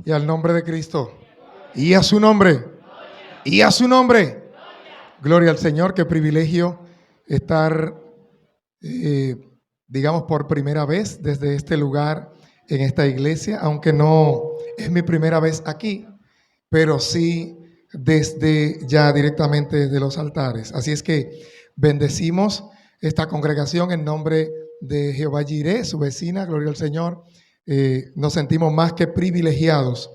Y al nombre de Cristo. Y a su nombre. Y a su nombre. Gloria al Señor. Qué privilegio estar, digamos, por primera vez desde este lugar en esta iglesia, aunque no es mi primera vez aquí, pero sí desde ya directamente desde los altares. Así es que bendecimos esta congregación en nombre de Jehová Jireh, su vecina. Gloria al Señor. Nos sentimos más que privilegiados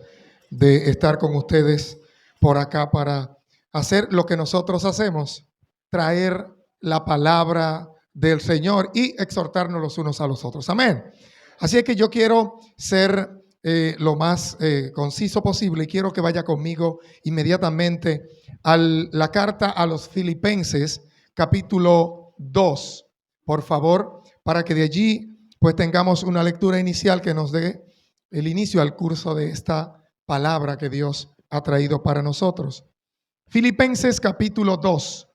de estar con ustedes por acá para hacer lo que nosotros hacemos, traer la palabra del Señor y exhortarnos los unos a los otros. Amén. Así es que yo quiero ser lo más conciso posible y quiero que vaya conmigo inmediatamente a la carta a los Filipenses, capítulo 2, por favor, para que de allí pues tengamos una lectura inicial que nos dé el inicio al curso de esta palabra que Dios ha traído para nosotros. Filipenses capítulo 2,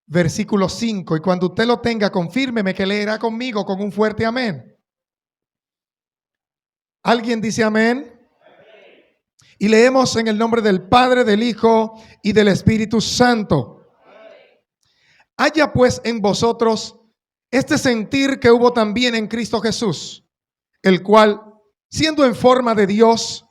versículo 5. Y cuando usted lo tenga, confírmeme que leerá conmigo con un fuerte amén. ¿Alguien dice amén? Y leemos en el nombre del Padre, del Hijo y del Espíritu Santo. Haya pues en vosotros este sentir que hubo también en Cristo Jesús, el cual, siendo en forma de Dios,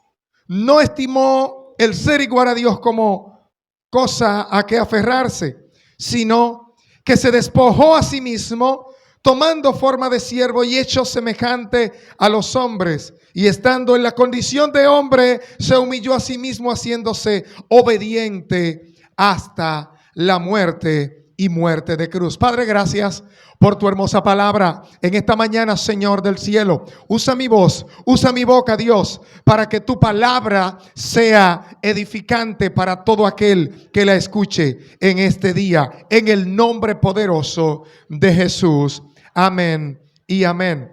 no estimó el ser igual a Dios como cosa a que aferrarse, sino que se despojó a sí mismo, tomando forma de siervo y hecho semejante a los hombres, y estando en la condición de hombre, se humilló a sí mismo, haciéndose obediente hasta la muerte y muerte de cruz. Padre, gracias por tu hermosa palabra en esta mañana, Señor del cielo. Usa mi voz, usa mi boca, Dios, para que tu palabra sea edificante para todo aquel que la escuche en este día, en el nombre poderoso de Jesús. Amén y amén.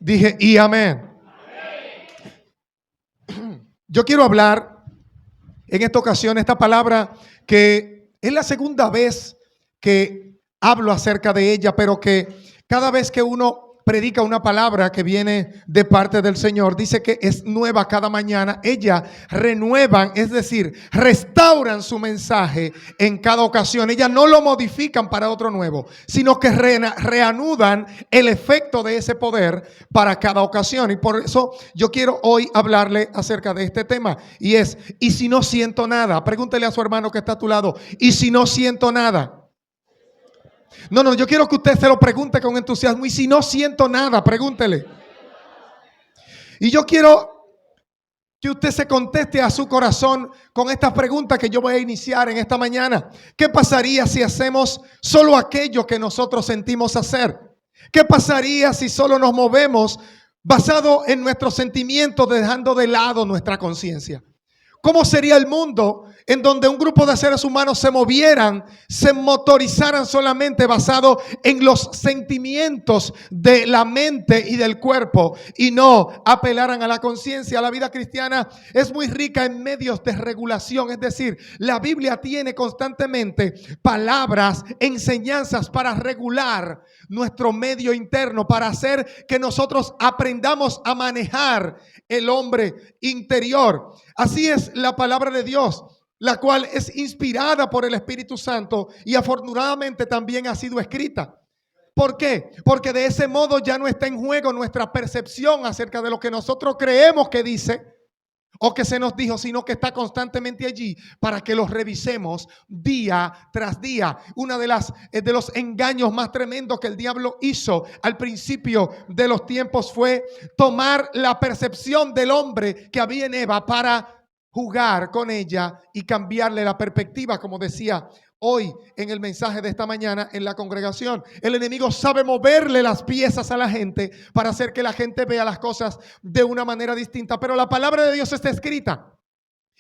Dije y amén. Yo quiero hablar en esta ocasión esta palabra que es la segunda vez que hablo acerca de ella, pero que cada vez que uno predica una palabra que viene de parte del Señor, dice que es nueva cada mañana. Ellas renuevan, es decir, restauran su mensaje en cada ocasión. Ellas no lo modifican para otro nuevo, sino que reanudan el efecto de ese poder para cada ocasión. Y por eso yo quiero hoy hablarle acerca de este tema. Y es, ¿y si no siento nada? Pregúntele a su hermano que está a tu lado. ¿Y si no siento nada? No, yo quiero que usted se lo pregunte con entusiasmo. Y si no siento nada, pregúntele. Y yo quiero que usted se conteste a su corazón con estas preguntas que yo voy a iniciar en esta mañana. ¿Qué pasaría si hacemos solo aquello que nosotros sentimos hacer? ¿Qué pasaría si solo nos movemos basado en nuestros sentimientos, dejando de lado nuestra conciencia? ¿Cómo sería el mundo en donde un grupo de seres humanos se movieran, se motorizaran solamente basado en los sentimientos de la mente y del cuerpo y no apelaran a la conciencia? La vida cristiana es muy rica en medios de regulación, es decir, la Biblia tiene constantemente palabras, enseñanzas para regular nuestro medio interno, para hacer que nosotros aprendamos a manejar el hombre interior. Así es la palabra de Dios, la cual es inspirada por el Espíritu Santo y afortunadamente también ha sido escrita. ¿Por qué? Porque de ese modo ya no está en juego nuestra percepción acerca de lo que nosotros creemos que dice o que se nos dijo, sino que está constantemente allí para que los revisemos día tras día. Una de los engaños más tremendos que el diablo hizo al principio de los tiempos fue tomar la percepción del hombre que había en Eva para jugar con ella y cambiarle la perspectiva, como decía hoy en el mensaje de esta mañana en la congregación. El enemigo sabe moverle las piezas a la gente para hacer que la gente vea las cosas de una manera distinta. Pero la palabra de Dios está escrita.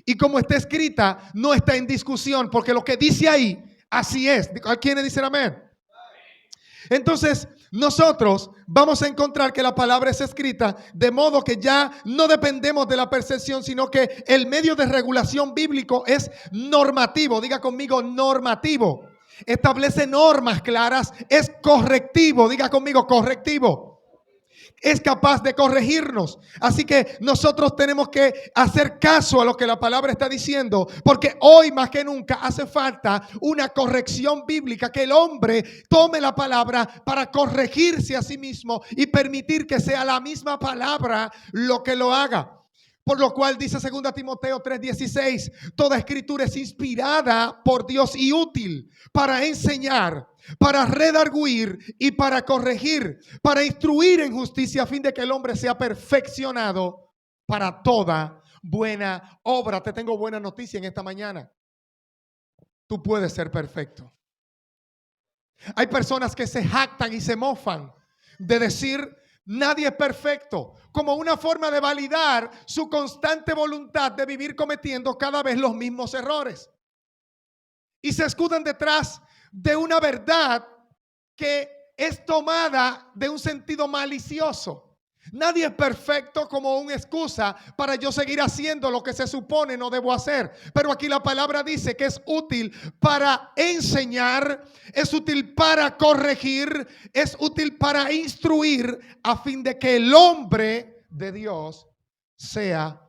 Y como está escrita, no está en discusión, porque lo que dice ahí, así es. ¿A quiénes dicen amén? Entonces, nosotros vamos a encontrar que la palabra es escrita, de modo que ya no dependemos de la percepción, sino que el medio de regulación bíblico es normativo. Diga conmigo, normativo. Establece normas claras, es correctivo. Diga conmigo, correctivo. es capaz de corregirnos. Así que nosotros tenemos que hacer caso a lo que la palabra está diciendo, porque hoy más que nunca hace falta una corrección bíblica, que el hombre tome la palabra para corregirse a sí mismo y permitir que sea la misma palabra lo que lo haga. Por lo cual dice 2 Timoteo 3:16, toda escritura es inspirada por Dios y útil para enseñar, para redarguir y para corregir, para instruir en justicia, a fin de que el hombre sea perfeccionado para toda buena obra. Te tengo buena noticia en esta mañana. Tú puedes ser perfecto. Hay personas que se jactan y se mofan de decir: nadie es perfecto, como una forma de validar su constante voluntad de vivir cometiendo cada vez los mismos errores. Y se escudan detrás de una verdad que es tomada de un sentido malicioso. Nadie es perfecto como una excusa para yo seguir haciendo lo que se supone no debo hacer. Pero aquí la palabra dice que es útil para enseñar, es útil para corregir, es útil para instruir, a fin de que el hombre de Dios sea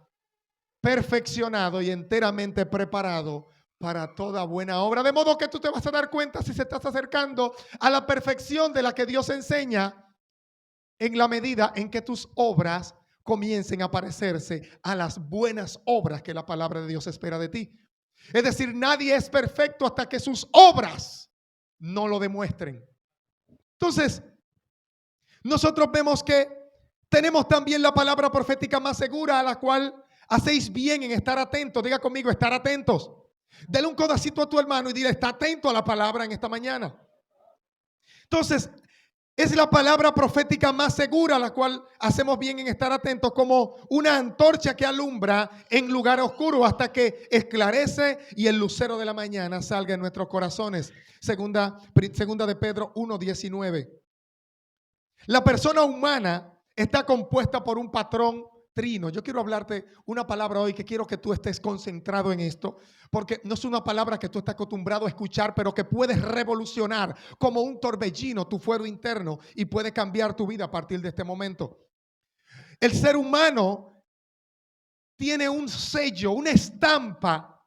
perfeccionado y enteramente preparado para toda buena obra. De modo que tú te vas a dar cuenta si se estás acercando a la perfección de la que Dios enseña, en la medida en que tus obras comiencen a parecerse a las buenas obras que la palabra de Dios espera de ti. Es decir, nadie es perfecto hasta que sus obras no lo demuestren. Entonces, nosotros vemos que tenemos también la palabra profética más segura, a la cual hacéis bien en estar atentos. Diga conmigo, estar atentos. Dale un codacito a tu hermano y dile: está atento a la palabra en esta mañana. Entonces, es la palabra profética más segura, a la cual hacemos bien en estar atentos, como una antorcha que alumbra en lugar oscuro hasta que esclarece y el lucero de la mañana salga en nuestros corazones. Segunda de Pedro 1:19. La persona humana está compuesta por un patrón trino. Yo quiero hablarte una palabra hoy que quiero que tú estés concentrado en esto, porque no es una palabra que tú estás acostumbrado a escuchar, pero que puedes revolucionar como un torbellino tu fuero interno y puede cambiar tu vida a partir de este momento. El ser humano tiene un sello, una estampa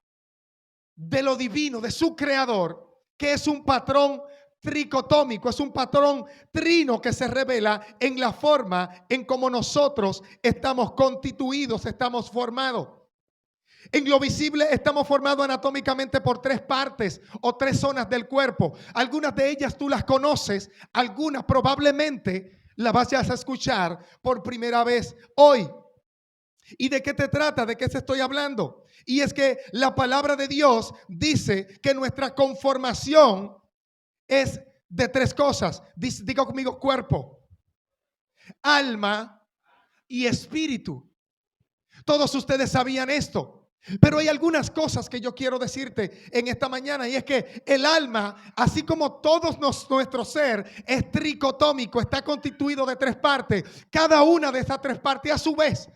de lo divino, de su creador, que es un patrón tricotómico, es un patrón trino que se revela en la forma en cómo nosotros estamos constituidos, estamos formados. En lo visible estamos formados anatómicamente por tres partes o tres zonas del cuerpo. Algunas de ellas tú las conoces, algunas probablemente las vas a escuchar por primera vez hoy. ¿Y de qué te trata? ¿De qué se estoy hablando? Y es que la palabra de Dios dice que nuestra conformación es de tres cosas. Diga conmigo: cuerpo, alma y espíritu. Todos ustedes sabían esto. Pero hay algunas cosas que yo quiero decirte en esta mañana, y es que el alma, así como todo nuestro ser, es tricotómico, está constituido de tres partes. Cada una de esas tres partes a su vez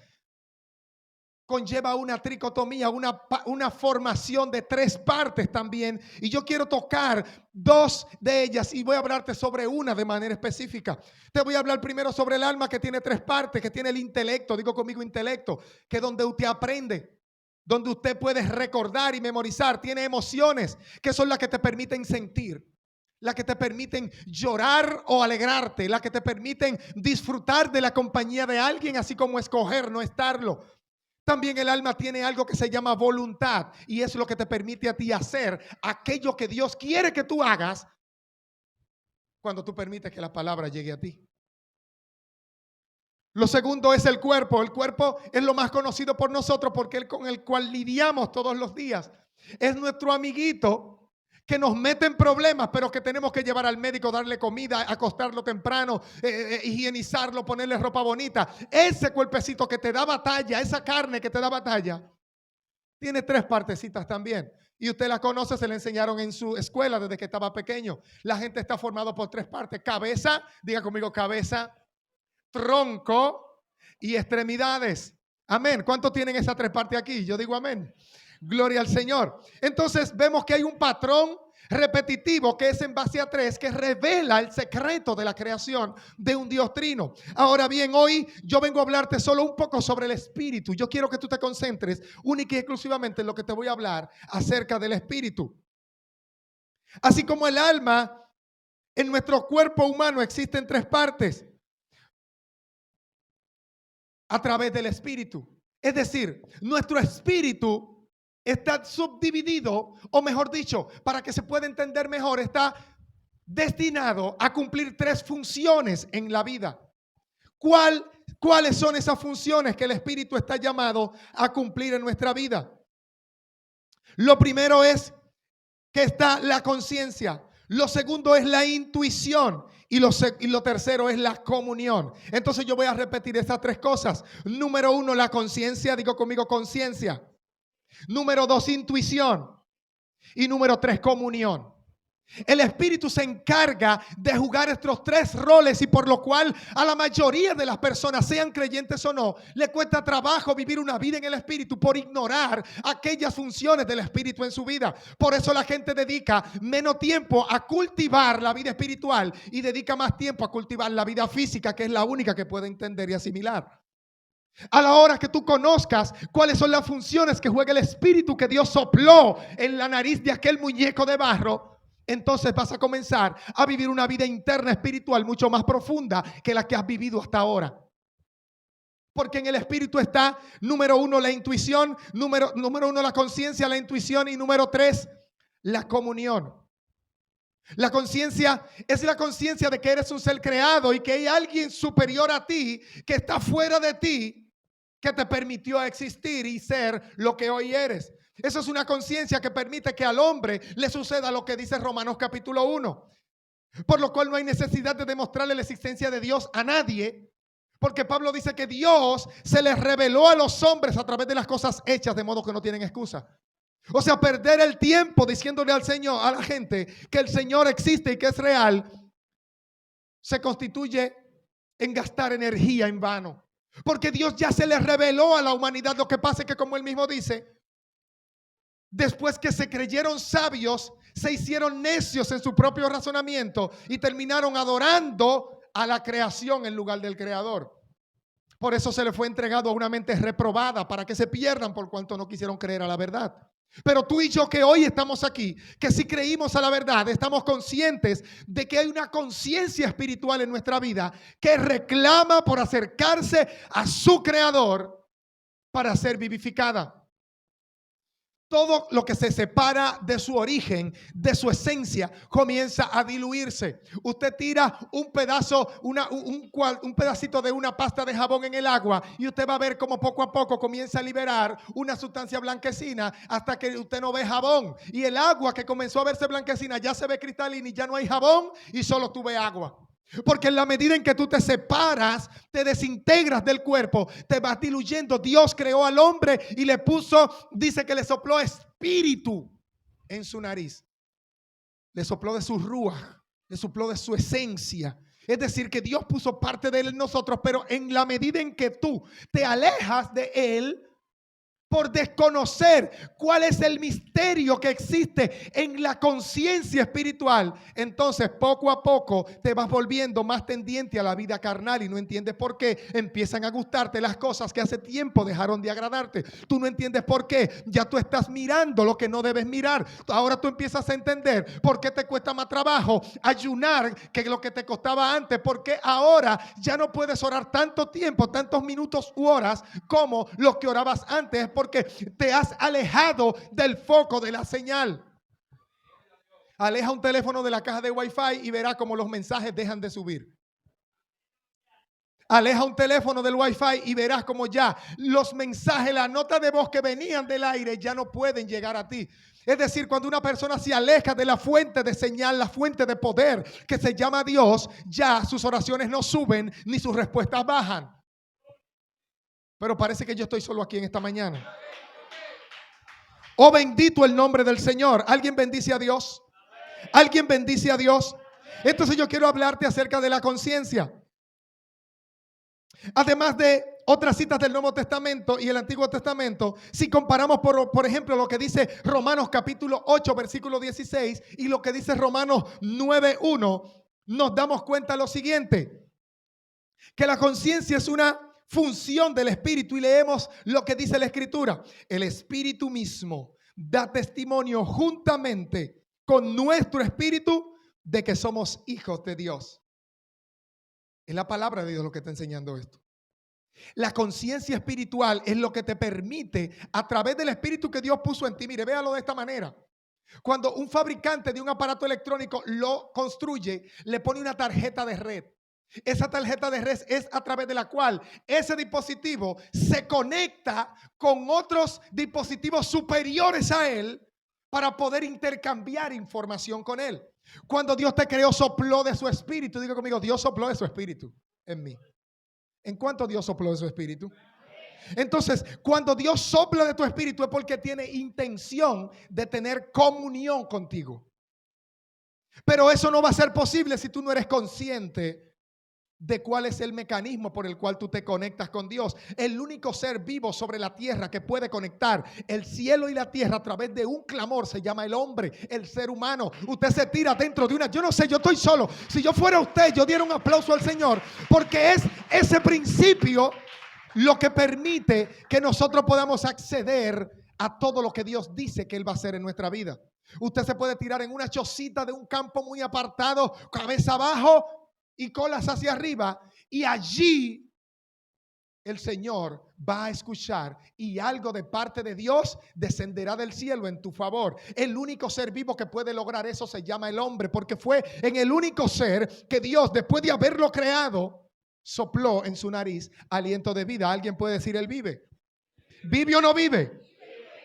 conlleva una tricotomía, una formación de tres partes también. Y yo quiero tocar dos de ellas y voy a hablarte sobre una de manera específica. Te voy a hablar primero sobre el alma, que tiene tres partes, que tiene el intelecto, digo conmigo intelecto, que es donde usted aprende, donde usted puede recordar y memorizar. Tiene emociones, que son las que te permiten sentir, las que te permiten llorar o alegrarte, las que te permiten disfrutar de la compañía de alguien, así como escoger no estarlo. También el alma tiene algo que se llama voluntad, y es lo que te permite a ti hacer aquello que Dios quiere que tú hagas cuando tú permites que la palabra llegue a ti. Lo segundo es el cuerpo. El cuerpo es lo más conocido por nosotros porque es con el cual lidiamos todos los días. Es nuestro amiguito que nos mete en problemas, pero que tenemos que llevar al médico, darle comida, acostarlo temprano, higienizarlo, ponerle ropa bonita. Ese cuerpecito que te da batalla, esa carne que te da batalla, tiene tres partecitas también. Y usted la conoce, se le enseñaron en su escuela desde que estaba pequeño. La gente está formada por tres partes: cabeza, diga conmigo, cabeza, tronco y extremidades. Amén. ¿Cuántos tienen esas tres partes aquí? Yo digo amén. Gloria al Señor. Entonces vemos que hay un patrón repetitivo que es en base a 3, que revela el secreto de la creación de un Dios trino. Ahora bien, hoy yo vengo a hablarte solo un poco sobre el espíritu. Yo quiero que tú te concentres única y exclusivamente en lo que te voy a hablar acerca del espíritu. Así como el alma, en nuestro cuerpo humano existen 3 partes a través del espíritu. Es decir, nuestro espíritu está subdividido, o mejor dicho, para que se pueda entender mejor, está destinado a cumplir 3 funciones en la vida. ¿Cuáles son esas funciones que el espíritu está llamado a cumplir en nuestra vida? Lo primero es que está la conciencia. Lo segundo es la intuición. Y lo tercero es la comunión. Entonces yo voy a repetir esas 3 cosas. Número 1, la conciencia. Digo conmigo, conciencia. Número 2, intuición. Y número 3, comunión. El espíritu se encarga de jugar estos 3 roles, y por lo cual a la mayoría de las personas, sean creyentes o no, le cuesta trabajo vivir una vida en el espíritu por ignorar aquellas funciones del espíritu en su vida. Por eso la gente dedica menos tiempo a cultivar la vida espiritual y dedica más tiempo a cultivar la vida física, que es la única que puede entender y asimilar. A la hora que tú conozcas cuáles son las funciones que juega el espíritu que Dios sopló en la nariz de aquel muñeco de barro, entonces vas a comenzar a vivir una vida interna espiritual mucho más profunda que la que has vivido hasta ahora. Porque en el espíritu está, número 1, la intuición, número 1, la conciencia, la intuición, y número 3, la comunión. La conciencia es la conciencia de que eres un ser creado y que hay alguien superior a ti, que está fuera de ti, que te permitió existir y ser lo que hoy eres. Eso es una conciencia que permite que al hombre le suceda lo que dice Romanos capítulo 1. Por lo cual no hay necesidad de demostrarle la existencia de Dios a nadie, porque Pablo dice que Dios se les reveló a los hombres a través de las cosas hechas, de modo que no tienen excusa. O sea, perder el tiempo diciéndole al Señor, a la gente, que el Señor existe y que es real, se constituye en gastar energía en vano. Porque Dios ya se les reveló a la humanidad. Lo que pasa es que, como él mismo dice, después que se creyeron sabios, se hicieron necios en su propio razonamiento y terminaron adorando a la creación en lugar del creador. Por eso se le fue entregado a una mente reprobada, para que se pierdan por cuanto no quisieron creer a la verdad. Pero tú y yo, que hoy estamos aquí, que si creímos a la verdad, estamos conscientes de que hay una conciencia espiritual en nuestra vida que reclama por acercarse a su creador para ser vivificada. Todo lo que se separa de su origen, de su esencia, comienza a diluirse. Usted tira un pedacito de una pasta de jabón en el agua y usted va a ver cómo poco a poco comienza a liberar una sustancia blanquecina hasta que usted no ve jabón. Y el agua que comenzó a verse blanquecina ya se ve cristalina y ya no hay jabón y solo tú ves agua. Porque en la medida en que tú te separas, te desintegras del cuerpo, te vas diluyendo. Dios creó al hombre y le puso, dice que le sopló espíritu en su nariz. Le sopló de su ruaj, le sopló de su esencia. Es decir, que Dios puso parte de él en nosotros, pero en la medida en que tú te alejas de él, por desconocer cuál es el misterio que existe en la conciencia espiritual, entonces poco a poco te vas volviendo más tendiente a la vida carnal y no entiendes por qué empiezan a gustarte las cosas que hace tiempo dejaron de agradarte. Tú no entiendes por qué, ya tú estás mirando lo que no debes mirar. Ahora tú empiezas a entender por qué te cuesta más trabajo ayunar que lo que te costaba antes, porque ahora ya no puedes orar tanto tiempo, tantos minutos u horas como lo que orabas antes, porque te has alejado del foco de la señal. Aleja un teléfono de la caja de Wi-Fi y verá cómo los mensajes dejan de subir. Aleja un teléfono del Wi-Fi y verás cómo ya los mensajes, la nota de voz que venían del aire ya no pueden llegar a ti. Es decir, cuando una persona se aleja de la fuente de señal, la fuente de poder que se llama Dios, ya sus oraciones no suben ni sus respuestas bajan. Pero parece que yo estoy solo aquí en esta mañana. Oh, bendito el nombre del Señor. ¿Alguien bendice a Dios? ¿Alguien bendice a Dios? Entonces yo quiero hablarte acerca de la conciencia. Además de otras citas del Nuevo Testamento y el Antiguo Testamento, si comparamos por ejemplo lo que dice Romanos capítulo 8 versículo 16 y lo que dice Romanos 9:1, nos damos cuenta de lo siguiente, que la conciencia es una función del Espíritu, y leemos lo que dice la Escritura: el Espíritu mismo da testimonio juntamente con nuestro espíritu de que somos hijos de Dios. Es la palabra de Dios lo que está enseñando esto. La conciencia espiritual es lo que te permite, a través del Espíritu que Dios puso en ti. Mire, véalo de esta manera. Cuando un fabricante de un aparato electrónico lo construye, le pone una tarjeta de red. Esa tarjeta de red es a través de la cual ese dispositivo se conecta con otros dispositivos superiores a él para poder intercambiar información con él. Cuando Dios te creó, sopló de su espíritu. Diga conmigo, Dios sopló de su espíritu en mí. ¿En cuánto Dios sopló de su espíritu? Entonces, cuando Dios sopla de tu espíritu es porque tiene intención de tener comunión contigo. Pero eso no va a ser posible si tú no eres consciente de cuál es el mecanismo por el cual tú te conectas con Dios. El único ser vivo sobre la tierra que puede conectar el cielo y la tierra a través de un clamor se llama el hombre, el ser humano. Usted se tira dentro de una, yo no sé, yo estoy solo. Si yo fuera usted, yo diera un aplauso al Señor, porque es ese principio lo que permite que nosotros podamos acceder a todo lo que Dios dice que Él va a hacer en nuestra vida. Usted se puede tirar en una chocita de un campo muy apartado, cabeza abajo y colas hacia arriba, y allí el Señor va a escuchar y algo de parte de Dios descenderá del cielo en tu favor. El único ser vivo que puede lograr eso se llama el hombre, porque fue en el único ser que Dios, después de haberlo creado, sopló en su nariz aliento de vida. ¿Alguien puede decir él vive? ¿Vive o no vive?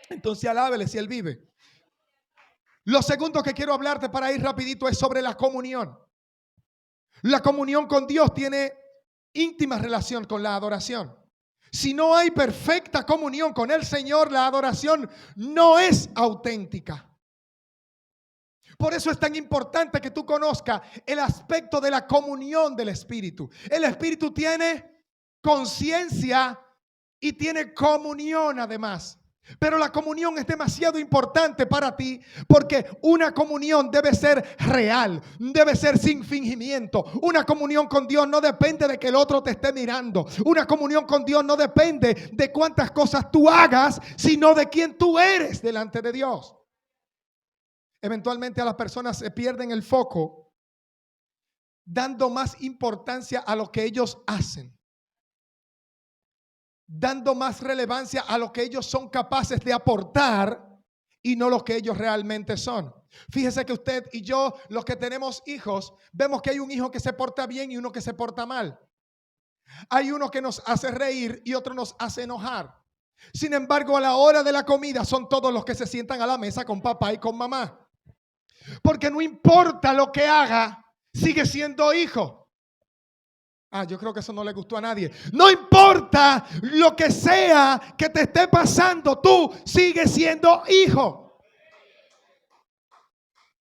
Entonces alábele si él vive. Lo segundo que quiero hablarte para ir rapidito es sobre la comunión. La comunión con Dios tiene íntima relación con la adoración. Si no hay perfecta comunión con el Señor, la adoración no es auténtica. Por eso es tan importante que tú conozcas el aspecto de la comunión del Espíritu. El Espíritu tiene conciencia y tiene comunión además. Pero la comunión es demasiado importante para ti, porque una comunión debe ser real, debe ser sin fingimiento. Una comunión con Dios no depende de que el otro te esté mirando. Una comunión con Dios no depende de cuántas cosas tú hagas, sino de quién tú eres delante de Dios. Eventualmente a las personas se pierden el foco, dando más importancia a lo que ellos hacen, dando más relevancia a lo que ellos son capaces de aportar y no lo que ellos realmente son. Fíjese que usted y yo, los que tenemos hijos, vemos que hay un hijo que se porta bien y uno que se porta mal. Hay uno que nos hace reír y otro nos hace enojar. Sin embargo, a la hora de la comida son todos los que se sientan a la mesa con papá y con mamá. Porque no importa lo que haga, sigue siendo hijo. Yo creo que eso no le gustó a nadie. No importa lo que sea que te esté pasando, tú sigues siendo hijo.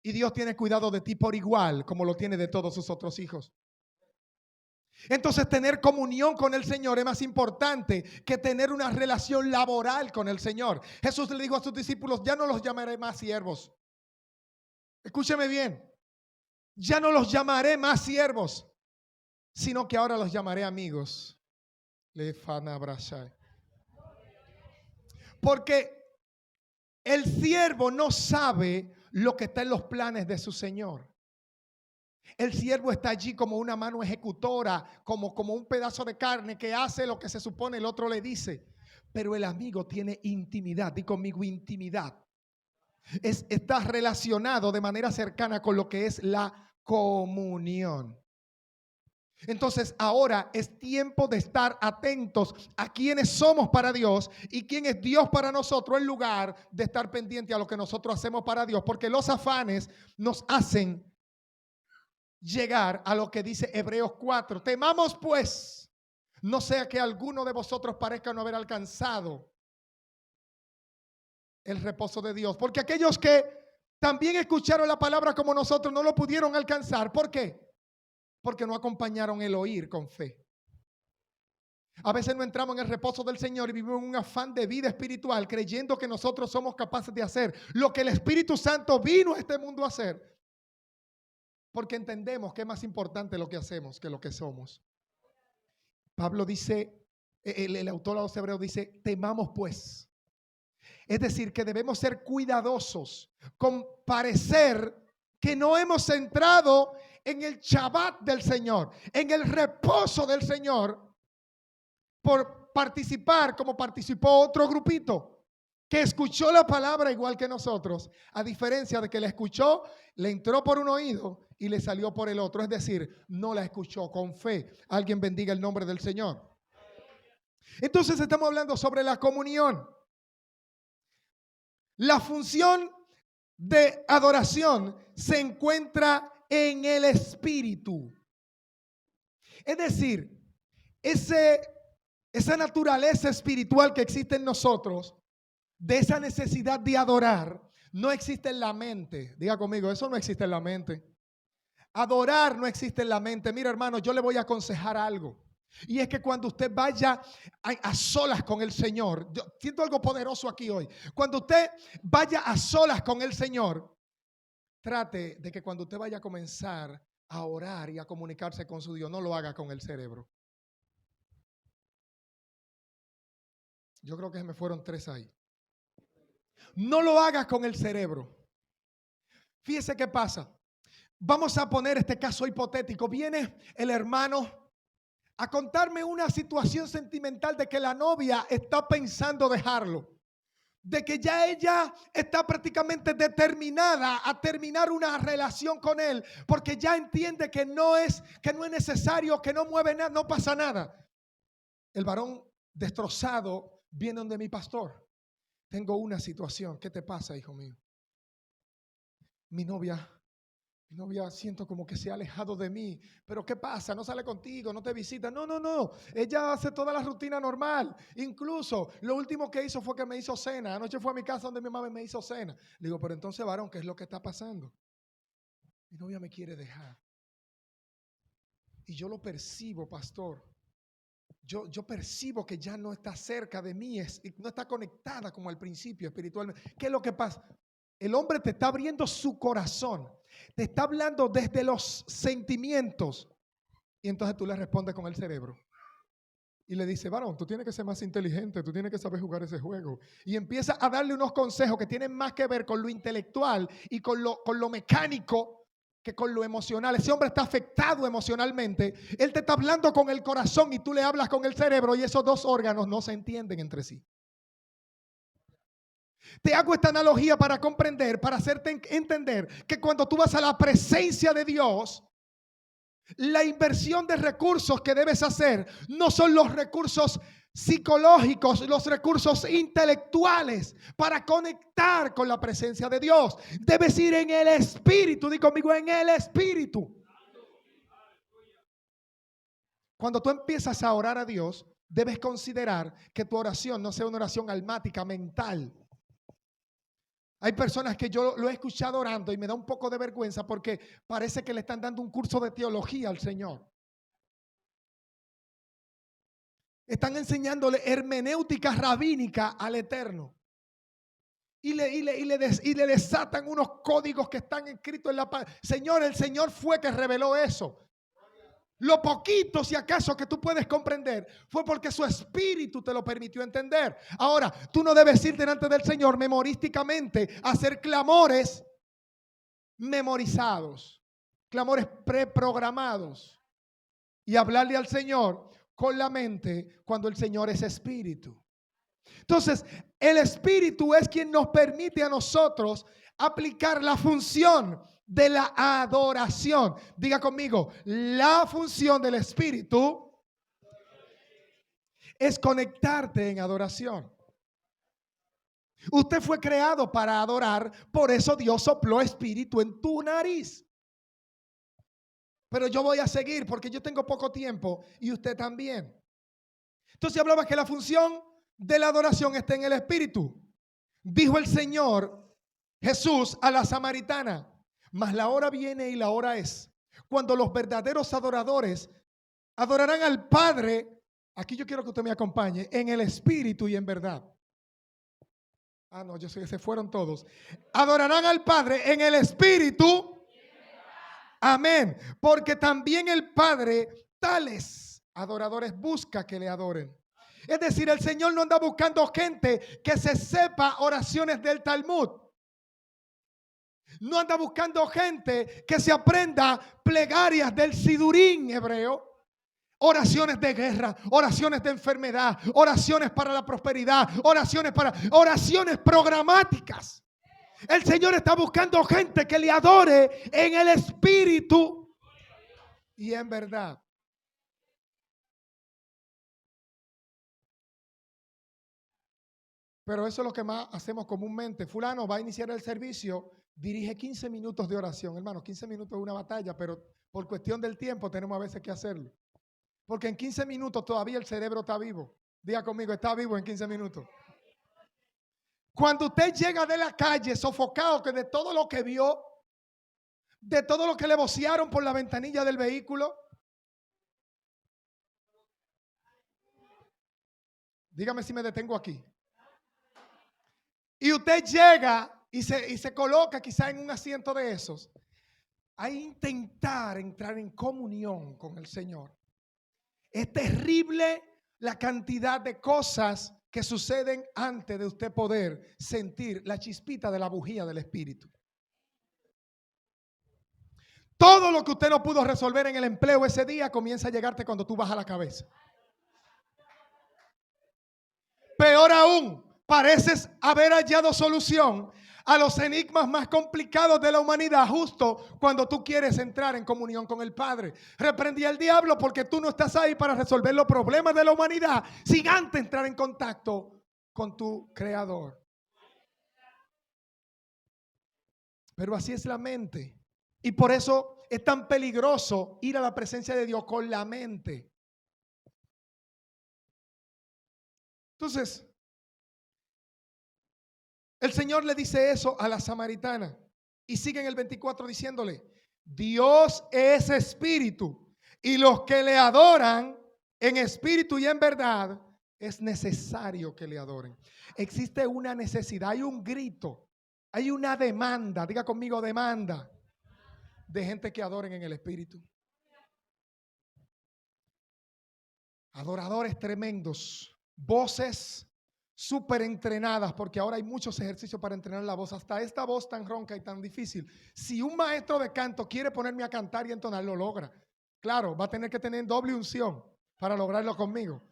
Y Dios tiene cuidado de ti por igual, como lo tiene de todos sus otros hijos. Entonces, tener comunión con el Señor es más importante que tener una relación laboral con el Señor. Jesús le dijo a sus discípulos: ya no los llamaré más siervos. Escúcheme bien. Ya no los llamaré más siervos, sino que ahora los llamaré amigos. Porque el siervo no sabe lo que está en los planes de su Señor. El siervo está allí como una mano ejecutora, como un pedazo de carne que hace lo que se supone el otro le dice. Pero el amigo tiene intimidad. Di conmigo, intimidad. Está relacionado de manera cercana con lo que es la comunión. Entonces ahora es tiempo de estar atentos a quiénes somos para Dios y quién es Dios para nosotros, en lugar de estar pendiente a lo que nosotros hacemos para Dios, porque los afanes nos hacen llegar a lo que dice Hebreos 4. Temamos pues, no sea que alguno de vosotros parezca no haber alcanzado el reposo de Dios, porque aquellos que también escucharon la palabra como nosotros no lo pudieron alcanzar. ¿Por qué? Porque no acompañaron el oír con fe. A veces no entramos en el reposo del Señor y vivimos en un afán de vida espiritual, creyendo que nosotros somos capaces de hacer lo que el Espíritu Santo vino a este mundo a hacer. Porque entendemos que es más importante lo que hacemos que lo que somos. Pablo dice, el autor a los Hebreos dice, temamos pues. Es decir, que debemos ser cuidadosos con parecer que no hemos entrado en el Shabbat del Señor, en el reposo del Señor, por participar como participó otro grupito que escuchó la palabra igual que nosotros, a diferencia de que la escuchó, le entró por un oído y le salió por el otro. Es decir, no la escuchó con fe. Alguien bendiga el nombre del Señor. Entonces estamos hablando sobre la comunión. La función de adoración se encuentra en el Espíritu. Es decir, esa naturaleza espiritual que existe en nosotros, de esa necesidad de adorar, no existe en la mente. Diga conmigo, eso no existe en la mente. Adorar no existe en la mente. Mira, hermano, yo le voy a aconsejar algo. Y es que cuando usted vaya a solas con el Señor, yo siento algo poderoso aquí hoy. Cuando usted vaya a solas con el Señor, trate de que cuando usted vaya a comenzar a orar y a comunicarse con su Dios, no lo haga con el cerebro. Yo creo que se me fueron 3 ahí. No lo hagas con el cerebro. Fíjese qué pasa. Vamos a poner este caso hipotético. Viene el hermano a contarme una situación sentimental de que la novia está pensando dejarlo. De que ya ella está prácticamente determinada a terminar una relación con él. Porque ya entiende que no es necesario, que no mueve nada, no pasa nada. El varón destrozado viene donde mi pastor. Tengo una situación. ¿Qué te pasa, hijo mío? Mi novia siento como que se ha alejado de mí. Pero ¿qué pasa? No sale contigo, no te visita. No. Ella hace toda la rutina normal. Incluso lo último que hizo fue que me hizo cena. Anoche fue a mi casa donde mi mamá me hizo cena. Le digo, pero entonces, varón, ¿qué es lo que está pasando? Mi novia me quiere dejar. Y yo lo percibo, pastor. Yo percibo que ya no está cerca de mí, no está conectada como al principio espiritualmente. ¿Qué es lo que pasa? El hombre te está abriendo su corazón, te está hablando desde los sentimientos. Y entonces tú le respondes con el cerebro. Y le dice, varón, tú tienes que ser más inteligente, tú tienes que saber jugar ese juego. Y empieza a darle unos consejos que tienen más que ver con lo intelectual y con lo mecánico que con lo emocional. Ese hombre está afectado emocionalmente. Él te está hablando con el corazón y tú le hablas con el cerebro y esos dos órganos no se entienden entre sí. Te hago esta analogía para comprender, para hacerte entender que cuando tú vas a la presencia de Dios, la inversión de recursos que debes hacer no son los recursos psicológicos, los recursos intelectuales para conectar con la presencia de Dios. Debes ir en el Espíritu. Di conmigo, en el Espíritu. Cuando tú empiezas a orar a Dios, debes considerar que tu oración no sea una oración almática, mental. Hay personas que yo lo he escuchado orando y me da un poco de vergüenza porque parece que le están dando un curso de teología al Señor. Están enseñándole hermenéutica rabínica al Eterno. Y le desatan unos códigos que están escritos en la palabra. Señor, el Señor fue que reveló eso. Lo poquito, si acaso, que tú puedes comprender fue porque su espíritu te lo permitió entender. Ahora, tú no debes ir delante del Señor memorísticamente a hacer clamores memorizados, clamores preprogramados y hablarle al Señor con la mente cuando el Señor es espíritu. Entonces, el Espíritu es quien nos permite a nosotros aplicar la función de la adoración. Diga conmigo, la función del Espíritu es conectarte en adoración. Usted fue creado para adorar, por eso Dios sopló espíritu en tu nariz. Pero yo voy a seguir porque yo tengo poco tiempo y usted también. Entonces hablaba que la función de la adoración está en el Espíritu. Dijo el Señor Jesús a la samaritana, mas la hora viene y la hora es cuando los verdaderos adoradores adorarán al Padre Aquí yo quiero que usted me acompañe en el espíritu y en verdad. Ah, no, yo sé que se fueron todos. Adorarán al Padre en el espíritu. Amén. Porque también el Padre, tales adoradores, busca que le adoren. Es decir, el Señor no anda buscando gente que se sepa oraciones del Talmud. No anda buscando gente que se aprenda plegarias del Sidurín hebreo. Oraciones de guerra, oraciones de enfermedad, oraciones para la prosperidad, oraciones programáticas. El Señor está buscando gente que le adore en el espíritu y en verdad. Pero eso es lo que más hacemos comúnmente. Fulano va a iniciar el servicio, dirige 15 minutos de oración. Hermano, 15 minutos es una batalla, pero por cuestión del tiempo tenemos a veces que hacerlo. Porque en 15 minutos todavía el cerebro está vivo. Diga conmigo, está vivo en 15 minutos. Cuando usted llega de la calle sofocado que de todo lo que vio, de todo lo que le vocearon por la ventanilla del vehículo, dígame si me detengo aquí. Y usted llega y se coloca quizá en un asiento de esos, a intentar entrar en comunión con el Señor. Es terrible la cantidad de cosas que suceden antes de usted poder sentir la chispita de la bujía del Espíritu. Todo lo que usted no pudo resolver en el empleo ese día comienza a llegarte cuando tú bajas la cabeza. Peor aún, pareces haber hallado solución a los enigmas más complicados de la humanidad justo cuando tú quieres entrar en comunión con el Padre. Reprendí al diablo porque tú no estás ahí para resolver los problemas de la humanidad sin antes entrar en contacto con tu Creador. Pero así es la mente. Y por eso es tan peligroso ir a la presencia de Dios con la mente. Entonces, el Señor le dice eso a la samaritana y sigue en el 24 diciéndole, Dios es espíritu y los que le adoran en espíritu y en verdad es necesario que le adoren. Existe una necesidad, hay un grito, hay una demanda, diga conmigo demanda, de gente que adoren en el espíritu. Adoradores tremendos, voces súper entrenadas, porque ahora hay muchos ejercicios para entrenar la voz, hasta esta voz tan ronca y tan difícil. Si un maestro de canto quiere ponerme a cantar y entonar, lo logra. Claro, va a tener que tener doble unción para lograrlo conmigo,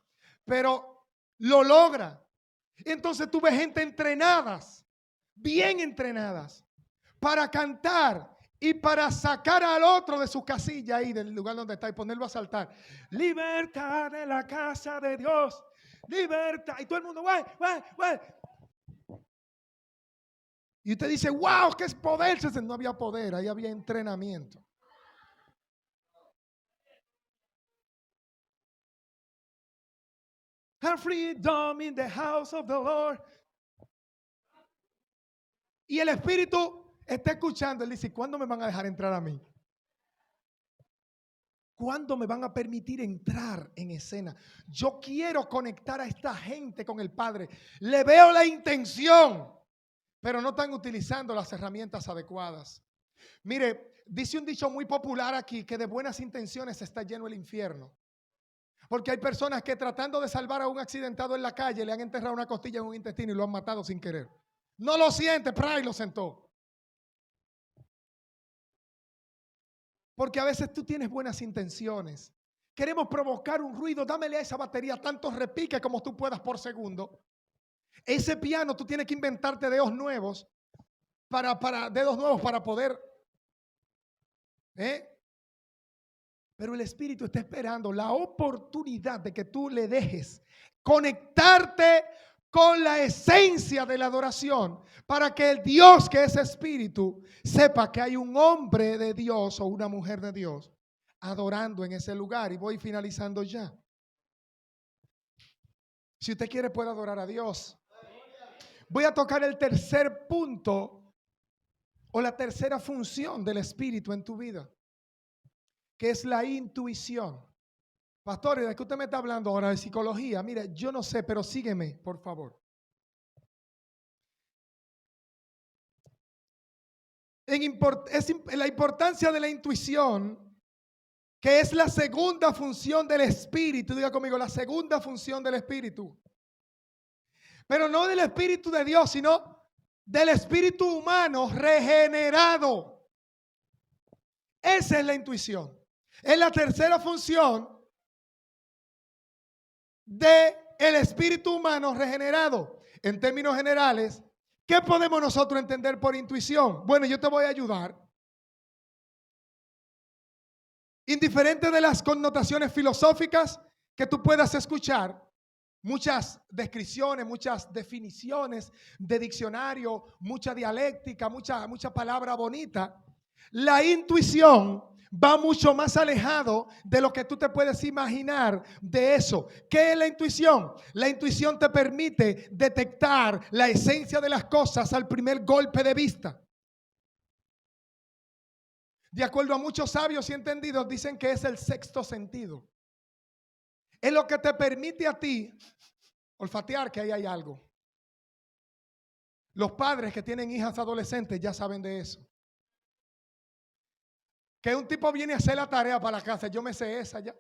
pero lo logra. Entonces tú ves gente entrenadas, bien entrenadas, para cantar y para sacar al otro de su casilla ahí, del lugar donde está, y ponerlo a saltar. Libertad de la casa de Dios. Libertad. Y todo el mundo, güey. Y usted dice, wow, ¿qué es poder? No había poder, ahí había entrenamiento. And freedom in the house of the Lord. Y el Espíritu está escuchando. Él dice, ¿cuándo me van a dejar entrar a mí? ¿Cuándo me van a permitir entrar en escena? Yo quiero conectar a esta gente con el Padre. Le veo la intención, pero no están utilizando las herramientas adecuadas. Mire, dice un dicho muy popular aquí, que de buenas intenciones está lleno el infierno. Porque hay personas que tratando de salvar a un accidentado en la calle, le han enterrado una costilla en un intestino y lo han matado sin querer. No lo siente, y lo sentó. Porque a veces tú tienes buenas intenciones. Queremos provocar un ruido. Dámele a esa batería tantos repiques como tú puedas por segundo. Ese piano tú tienes que inventarte dedos nuevos para poder. Pero el Espíritu está esperando la oportunidad de que tú le dejes conectarte con la esencia de la adoración, para que el Dios que es espíritu sepa que hay un hombre de Dios o una mujer de Dios adorando en ese lugar. Y voy finalizando ya. Si usted quiere, puede adorar a Dios. Voy a tocar el tercer punto o la tercera función del Espíritu en tu vida, que es la intuición. Pastor, ¿de qué usted me está hablando ahora? ¿De psicología? Mire, yo no sé, pero sígueme, por favor. La importancia de la intuición, que es la segunda función del Espíritu. Diga conmigo, la segunda función del Espíritu. Pero no del Espíritu de Dios, sino del Espíritu humano regenerado. Esa es la intuición. Es la tercera función del Espíritu humano regenerado. En términos generales, ¿qué podemos nosotros entender por intuición? Bueno, yo te voy a ayudar. Indiferente de las connotaciones filosóficas que tú puedas escuchar, muchas descripciones, muchas definiciones de diccionario, mucha dialéctica, mucha palabra bonita, la intuición va mucho más alejado de lo que tú te puedes imaginar de eso. ¿Qué es la intuición? La intuición te permite detectar la esencia de las cosas al primer golpe de vista. De acuerdo a muchos sabios y entendidos, dicen que es el sexto sentido. Es lo que te permite a ti olfatear que ahí hay algo. Los padres que tienen hijas adolescentes ya saben de eso. Que un tipo viene a hacer la tarea para la casa, yo me sé esa ya.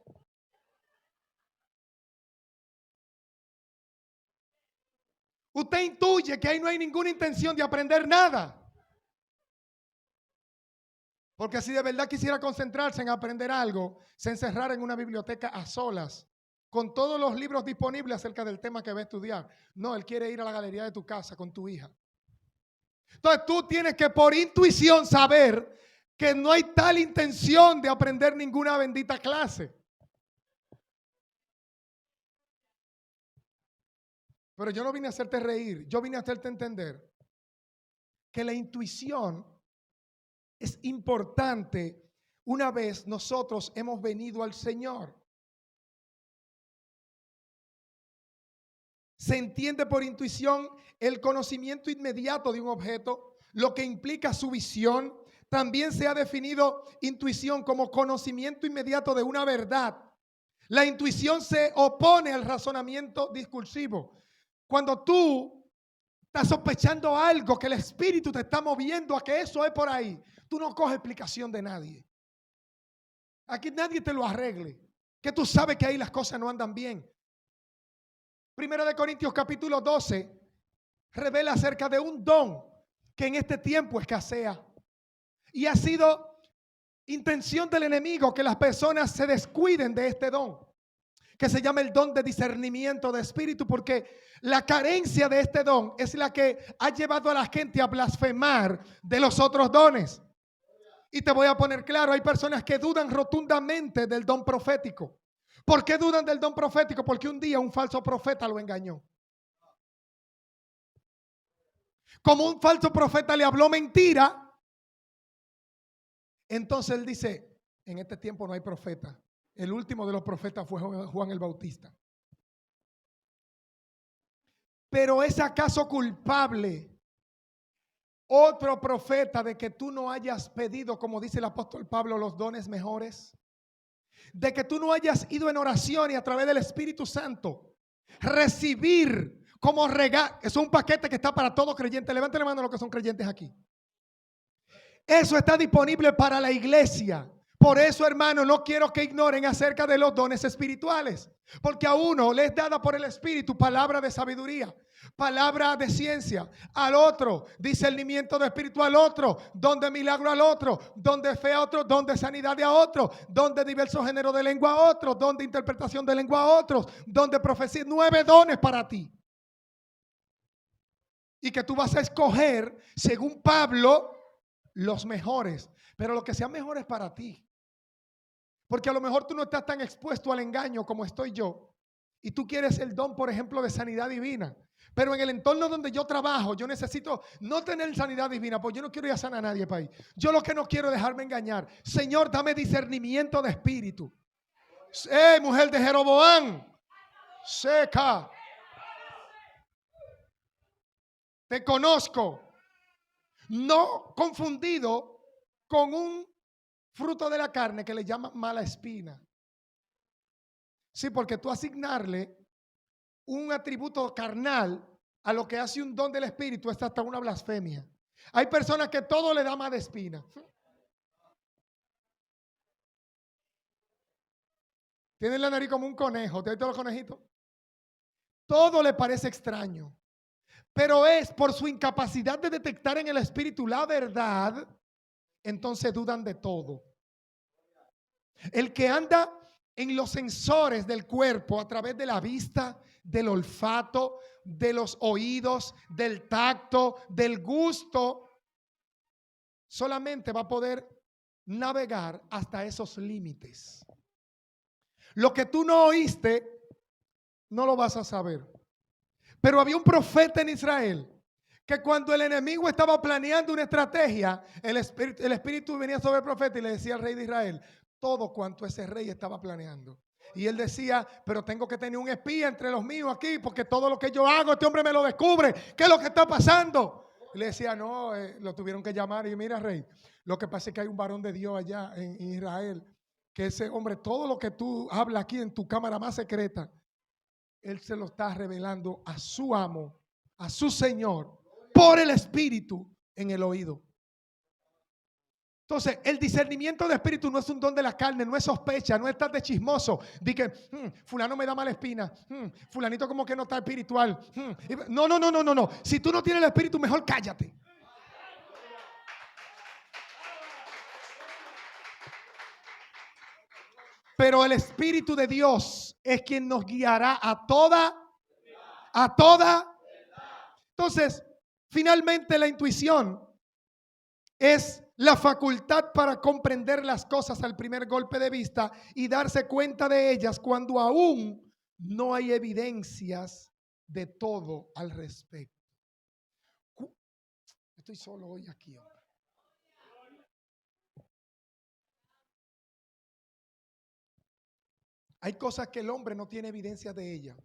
Usted intuye que ahí no hay ninguna intención de aprender nada. Porque si de verdad quisiera concentrarse en aprender algo, se encerrara en una biblioteca a solas, con todos los libros disponibles acerca del tema que va a estudiar. No, él quiere ir a la galería de tu casa con tu hija. Entonces tú tienes que por intuición saber que no hay tal intención de aprender ninguna bendita clase. Pero yo no vine a hacerte reír, yo vine a hacerte entender que la intuición es importante una vez nosotros hemos venido al Señor. Se entiende por intuición el conocimiento inmediato de un objeto, lo que implica su visión. También se ha definido intuición como conocimiento inmediato de una verdad. La intuición se opone al razonamiento discursivo. Cuando tú estás sospechando algo, que el espíritu te está moviendo a que eso es por ahí, tú no coges explicación de nadie. Aquí nadie te lo arregle. Que tú sabes que ahí las cosas no andan bien. Primero de Corintios capítulo 12 revela acerca de un don que en este tiempo escasea. Y ha sido intención del enemigo que las personas se descuiden de este don, que se llama el don de discernimiento de espíritu, porque la carencia de este don es la que ha llevado a la gente a blasfemar de los otros dones. Y te voy a poner claro, hay personas que dudan rotundamente del don profético. ¿Por qué dudan del don profético? Porque un día un falso profeta lo engañó. Como un falso profeta le habló mentira, entonces él dice, en este tiempo no hay profeta. El último de los profetas fue Juan el Bautista. Pero ¿es acaso culpable otro profeta de que tú no hayas pedido, como dice el apóstol Pablo, los dones mejores? De que tú no hayas ido en oración y a través del Espíritu Santo recibir como regalo. Es un paquete que está para todo creyente. Levanten la mano los que son creyentes aquí. Eso está disponible para la iglesia. Por eso, hermano, no quiero que ignoren acerca de los dones espirituales. Porque a uno le es dada por el Espíritu palabra de sabiduría, palabra de ciencia. Al otro, discernimiento de espíritu al otro, don de milagro al otro, don de fe a otro, don de sanidad a otro, don de diversos géneros de lengua a otro, don de interpretación de lengua a otros, don de profecía. 9 dones para ti. Y que tú vas a escoger, según Pablo, los mejores. Pero lo que sean mejores para ti. Porque a lo mejor tú no estás tan expuesto al engaño como estoy yo. Y tú quieres el don, por ejemplo, de sanidad divina. Pero en el entorno donde yo trabajo, yo necesito no tener sanidad divina, porque yo no quiero ir a sanar a nadie para ahí. Yo lo que no quiero es dejarme engañar. Señor, dame discernimiento de espíritu. Mujer de Jeroboam, seca. Te conozco. No confundido con un fruto de la carne que le llaman mala espina. Sí, porque tú asignarle un atributo carnal a lo que hace un don del Espíritu es hasta una blasfemia. Hay personas que todo le da más de espina. Tienen la nariz como un conejo. ¿Te has visto los conejitos? Todo le parece extraño. Pero es por su incapacidad de detectar en el Espíritu la verdad, entonces dudan de todo. El que anda en los sensores del cuerpo a través de la vista, del olfato, de los oídos, del tacto, del gusto, solamente va a poder navegar hasta esos límites. Lo que tú no oíste, no lo vas a saber. Pero había un profeta en Israel que cuando el enemigo estaba planeando una estrategia, el espíritu venía sobre el profeta y le decía al rey de Israel todo cuanto ese rey estaba planeando. Y él decía, pero tengo que tener un espía entre los míos aquí, porque todo lo que yo hago, este hombre me lo descubre. ¿Qué es lo que está pasando? Y le decía, no, lo tuvieron que llamar. Y mira, rey, lo que pasa es que hay un varón de Dios allá en Israel, que ese hombre, todo lo que tú hablas aquí en tu cámara más secreta, él se lo está revelando a su amo, a su Señor, por el Espíritu en el oído. Entonces, el discernimiento de espíritu no es un don de la carne, no es sospecha, no es estar de chismoso. Di que fulano me da mala espina, fulanito como que no está espiritual. No. Si tú no tienes el espíritu, mejor cállate. Pero el Espíritu de Dios es quien nos guiará a toda. Entonces, finalmente la intuición es la facultad para comprender las cosas al primer golpe de vista y darse cuenta de ellas cuando aún no hay evidencias de todo al respecto. Estoy solo hoy aquí, hombre. Hay cosas que el hombre no tiene evidencia de ellas,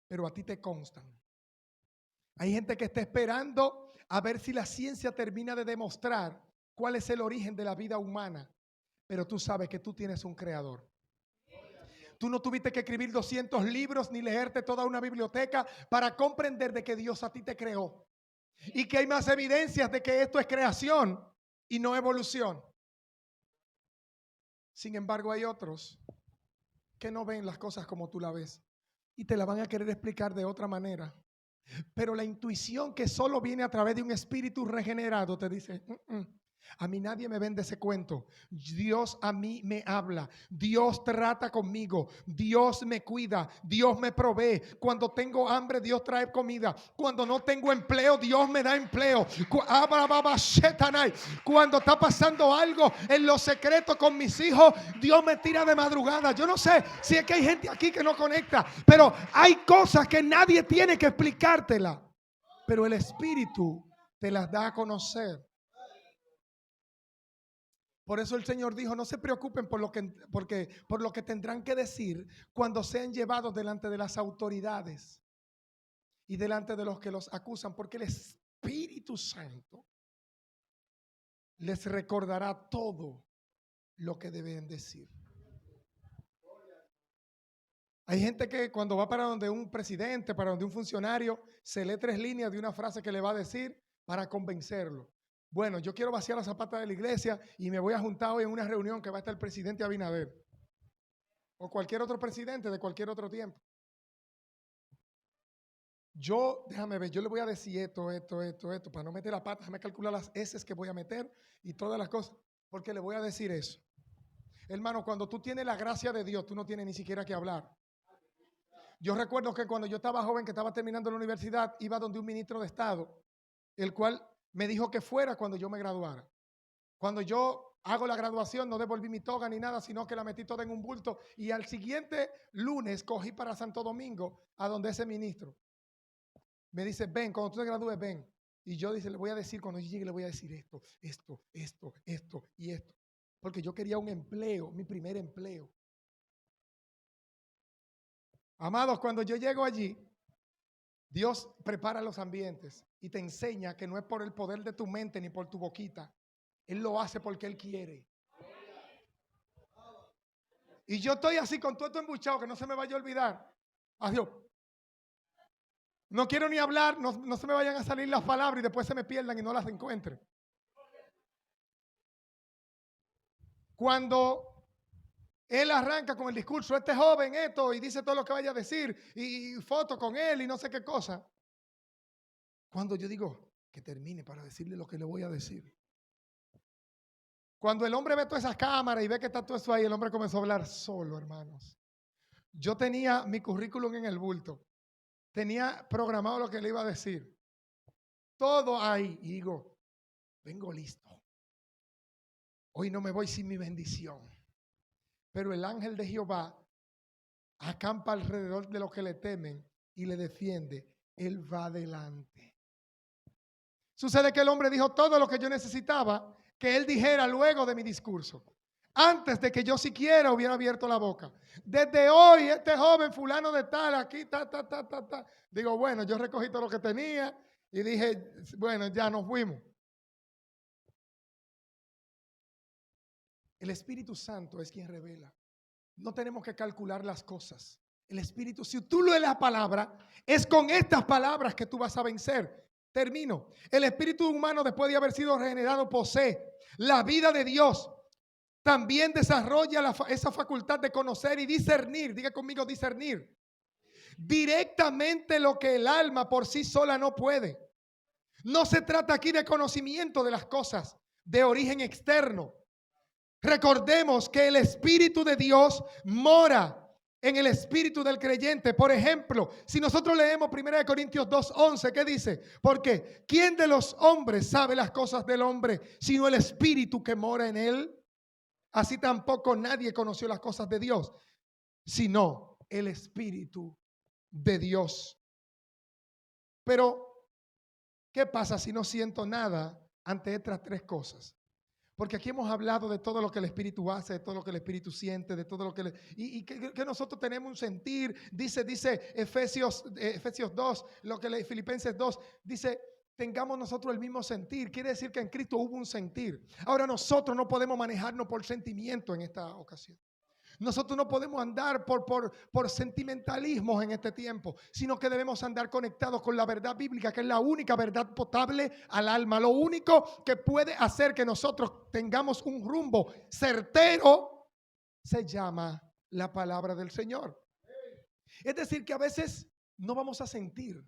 pero a ti te constan. Hay gente que está esperando a ver si la ciencia termina de demostrar cuál es el origen de la vida humana, pero tú sabes que tú tienes un creador. Tú no tuviste que escribir 200 libros ni leerte toda una biblioteca para comprender de que Dios a ti te creó y que hay más evidencias de que esto es creación y no evolución. Sin embargo, hay otros que no ven las cosas como tú la ves y te la van a querer explicar de otra manera. Pero la intuición que solo viene a través de un espíritu regenerado te dice, a mí nadie me vende ese cuento. Dios a mí me habla. Dios trata conmigo. Dios me cuida. Dios me provee. Cuando tengo hambre, Dios trae comida. Cuando no tengo empleo, Dios me da empleo. Cuando está pasando algo en lo secreto con mis hijos, Dios me tira de madrugada. Yo no sé si es que hay gente aquí que no conecta, pero hay cosas que nadie tiene que explicártela. Pero el Espíritu te las da a conocer. Por eso el Señor dijo, no se preocupen por lo que tendrán que decir cuando sean llevados delante de las autoridades y delante de los que los acusan, porque el Espíritu Santo les recordará todo lo que deben decir. Hay gente que cuando va para donde un presidente, para donde un funcionario, se lee 3 líneas de una frase que le va a decir para convencerlo. Bueno, yo quiero vaciar las zapatas de la iglesia y me voy a juntar hoy en una reunión que va a estar el presidente Abinader o cualquier otro presidente de cualquier otro tiempo. Déjame ver, yo le voy a decir esto, para no meter la pata, déjame calcular las heces que voy a meter y todas las cosas, porque le voy a decir eso. Hermano, cuando tú tienes la gracia de Dios, tú no tienes ni siquiera que hablar. Yo recuerdo que cuando yo estaba joven, que estaba terminando la universidad, iba donde un ministro de Estado, el cual me dijo que fuera cuando yo me graduara. Cuando yo hago la graduación, no devolví mi toga ni nada, sino que la metí toda en un bulto y al siguiente lunes cogí para Santo Domingo, a donde ese ministro. Me dice, ven, cuando tú te gradúes, ven. Y yo le voy a decir, cuando yo llegue, le voy a decir esto y esto. Porque yo quería un empleo, mi primer empleo. Amados, cuando yo llego allí, Dios prepara los ambientes y te enseña que no es por el poder de tu mente ni por tu boquita. Él lo hace porque Él quiere. Y yo estoy así con todo esto embuchado que no se me vaya a olvidar. Adiós. No quiero ni hablar, no se me vayan a salir las palabras y después se me pierdan y no las encuentre. Cuando él arranca con el discurso, este joven, esto, y dice todo lo que vaya a decir, y foto con él y no sé qué cosa. Cuando yo digo que termine para decirle lo que le voy a decir. Cuando el hombre ve todas esas cámaras y ve que está todo eso ahí, el hombre comenzó a hablar solo, hermanos. Yo tenía mi currículum en el bulto. Tenía programado lo que le iba a decir. Todo ahí. Y digo, vengo listo. Hoy no me voy sin mi bendición. Pero el ángel de Jehová acampa alrededor de los que le temen y le defiende. Él va adelante. Sucede que el hombre dijo todo lo que yo necesitaba que él dijera luego de mi discurso. Antes de que yo siquiera hubiera abierto la boca. Desde hoy, este joven fulano de tal, aquí, Digo, bueno, yo recogí todo lo que tenía y dije, bueno, ya nos fuimos. El Espíritu Santo es quien revela. No tenemos que calcular las cosas. El Espíritu, si tú lees la palabra, es con estas palabras que tú vas a vencer. Termino. El espíritu humano, después de haber sido regenerado, posee la vida de Dios. También desarrolla esa facultad de conocer y discernir. Diga conmigo, discernir. Directamente lo que el alma por sí sola no puede. No se trata aquí de conocimiento de las cosas de origen externo. Recordemos que el Espíritu de Dios mora en el espíritu del creyente. Por ejemplo, si nosotros leemos 1 Corintios 2:11, ¿qué dice? Porque ¿quién de los hombres sabe las cosas del hombre sino el espíritu que mora en él? Así tampoco nadie conoció las cosas de Dios, sino el Espíritu de Dios. Pero, ¿qué pasa si no siento nada ante estas tres cosas? Porque aquí hemos hablado de todo lo que el Espíritu hace, de todo lo que el Espíritu siente, de todo lo que... que nosotros tenemos un sentir. Dice Efesios 2, Filipenses 2, dice... Tengamos nosotros el mismo sentir. Quiere decir que en Cristo hubo un sentir. Ahora nosotros no podemos manejarnos por sentimiento en esta ocasión. Nosotros no podemos andar por sentimentalismos en este tiempo, sino que debemos andar conectados con la verdad bíblica, que es la única verdad potable al alma. Lo único que puede hacer que nosotros tengamos un rumbo certero se llama la palabra del Señor. Es decir, que a veces no vamos a sentir.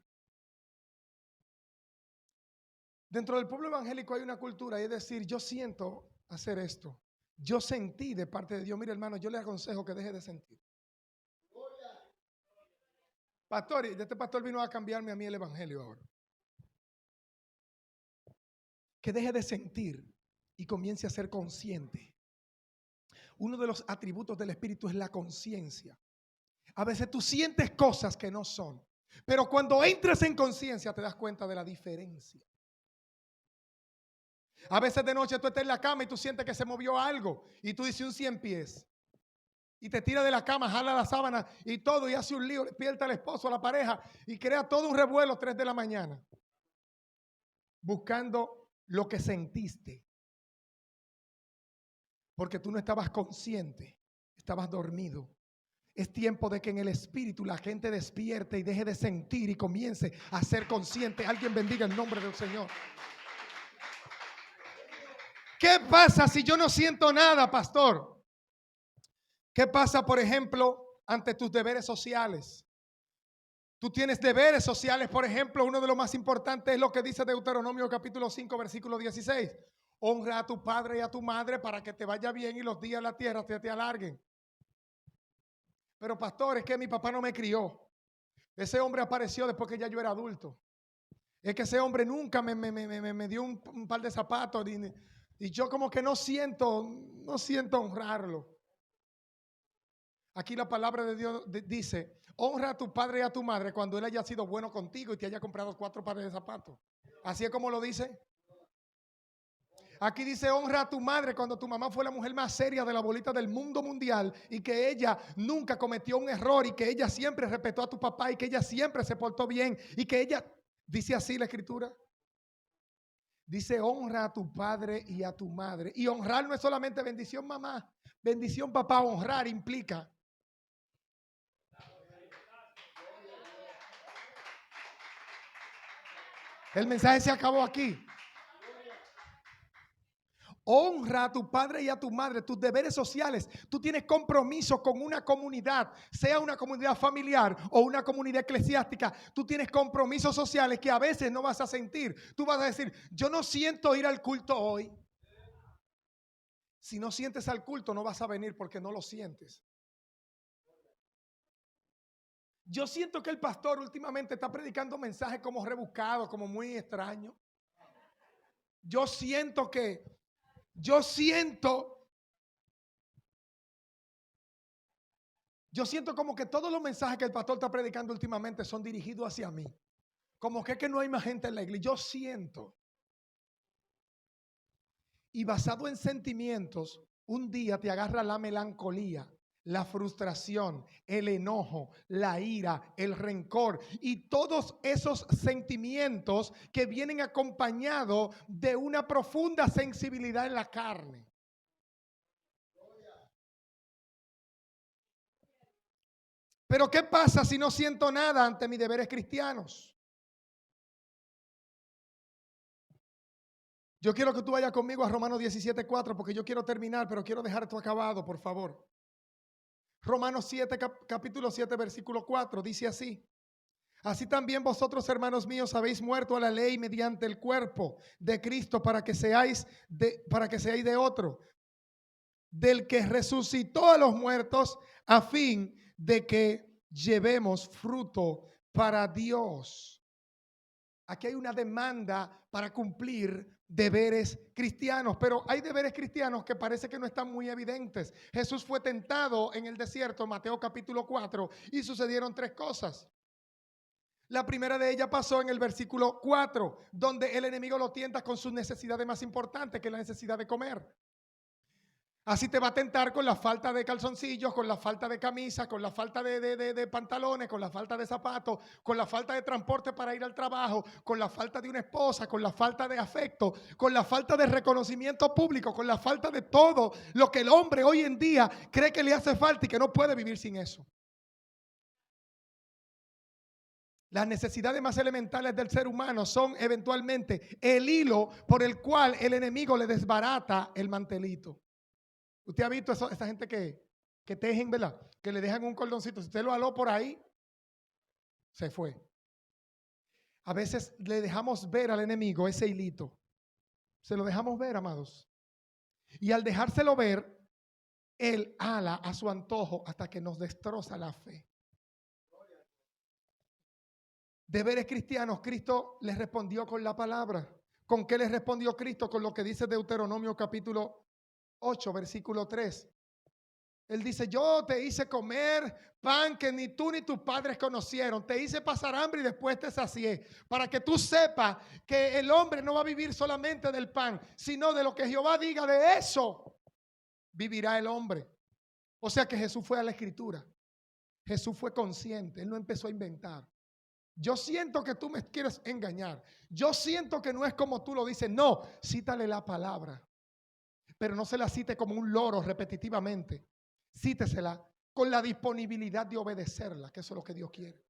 Dentro del pueblo evangélico hay una cultura, y es decir, yo siento hacer esto. Yo sentí de parte de Dios. Mire, hermano, yo le aconsejo que deje de sentir. Pastor, y este pastor vino a cambiarme a mí el evangelio ahora. Que deje de sentir y comience a ser consciente. Uno de los atributos del Espíritu es la conciencia. A veces tú sientes cosas que no son, pero cuando entras en conciencia te das cuenta de la diferencia. A veces de noche tú estás en la cama y tú sientes que se movió algo y tú dices un 100 pies y te tira de la cama, jala la sábana y todo y hace un lío, despierta al esposo, a la pareja y crea todo un revuelo 3 de la mañana buscando lo que sentiste porque tú no estabas consciente, estabas dormido. Es tiempo de que en el espíritu la gente despierte y deje de sentir y comience a ser consciente. Alguien bendiga el nombre del Señor. ¿Qué pasa si yo no siento nada, pastor? ¿Qué pasa, por ejemplo, ante tus deberes sociales? Tú tienes deberes sociales, por ejemplo, uno de los más importantes es lo que dice Deuteronomio capítulo 5, versículo 16. Honra a tu padre y a tu madre para que te vaya bien y los días en la tierra te alarguen. Pero pastor, es que mi papá no me crió. Ese hombre apareció después que ya yo era adulto. Es que ese hombre nunca me dio un par de zapatos y yo como que no siento honrarlo. Aquí la palabra de Dios dice, honra a tu padre y a tu madre cuando él haya sido bueno contigo y te haya comprado 4 pares de zapatos. Así es como lo dice. Aquí dice, honra a tu madre cuando tu mamá fue la mujer más seria de la bolita del mundo mundial y que ella nunca cometió un error y que ella siempre respetó a tu papá y que ella siempre se portó bien y que ella, dice así la escritura. Dice, honra a tu padre y a tu madre. Y honrar no es solamente bendición, mamá. Bendición, papá, honrar implica. El mensaje se acabó aquí. Honra a tu padre y a tu madre, tus deberes sociales. Tú tienes compromiso con una comunidad, sea una comunidad familiar o una comunidad eclesiástica. Tú tienes compromisos sociales que a veces no vas a sentir. Tú vas a decir, yo no siento ir al culto hoy. Si no sientes al culto, no vas a venir porque no lo sientes. Yo siento que el pastor últimamente está predicando mensajes como rebuscados, como muy extraños. Yo siento como que todos los mensajes que el pastor está predicando últimamente son dirigidos hacia mí. Como que no hay más gente en la iglesia. Yo siento. Y basado en sentimientos, un día te agarra la melancolía, la frustración, el enojo, la ira, el rencor y todos esos sentimientos que vienen acompañados de una profunda sensibilidad en la carne. Pero ¿qué pasa si no siento nada ante mis deberes cristianos? Yo quiero que tú vayas conmigo a Romanos 17:4 porque yo quiero terminar, pero quiero dejar esto acabado, por favor. Romanos 7, capítulo 7, versículo 4, dice así. Así también vosotros, hermanos míos, habéis muerto a la ley mediante el cuerpo de Cristo para que seáis de otro, del que resucitó a los muertos a fin de que llevemos fruto para Dios. Aquí hay una demanda para cumplir deberes cristianos, pero hay deberes cristianos que parece que no están muy evidentes. Jesús fue tentado en el desierto, Mateo capítulo 4, y sucedieron tres cosas. La primera de ellas pasó en el versículo 4, donde el enemigo lo tienta con sus necesidades más importantes, que es la necesidad de comer. Así te va a tentar con la falta de calzoncillos, con la falta de camisa, con la falta de pantalones, con la falta de zapatos, con la falta de transporte para ir al trabajo, con la falta de una esposa, con la falta de afecto, con la falta de reconocimiento público, con la falta de todo lo que el hombre hoy en día cree que le hace falta y que no puede vivir sin eso. Las necesidades más elementales del ser humano son eventualmente el hilo por el cual el enemigo le desbarata el mantelito. Usted ha visto esa gente que tejen, ¿verdad? Que le dejan un cordoncito. Si usted lo aló por ahí, se fue. A veces le dejamos ver al enemigo ese hilito. Se lo dejamos ver, amados. Y al dejárselo ver, él ala a su antojo hasta que nos destroza la fe. Deberes cristianos, Cristo les respondió con la palabra. ¿Con qué les respondió Cristo? Con lo que dice Deuteronomio capítulo 8, versículo 3. Él dice, yo te hice comer pan que ni tú ni tus padres conocieron. Te hice pasar hambre y después te sacié. Para que tú sepas que el hombre no va a vivir solamente del pan, sino de lo que Jehová diga, de eso vivirá el hombre. O sea que Jesús fue a la escritura. Jesús fue consciente. Él no empezó a inventar. Yo siento que tú me quieres engañar. Yo siento que no es como tú lo dices. No, cítale la palabra. Pero no se la cite como un loro repetitivamente. Cítesela con la disponibilidad de obedecerla, que eso es lo que Dios quiere.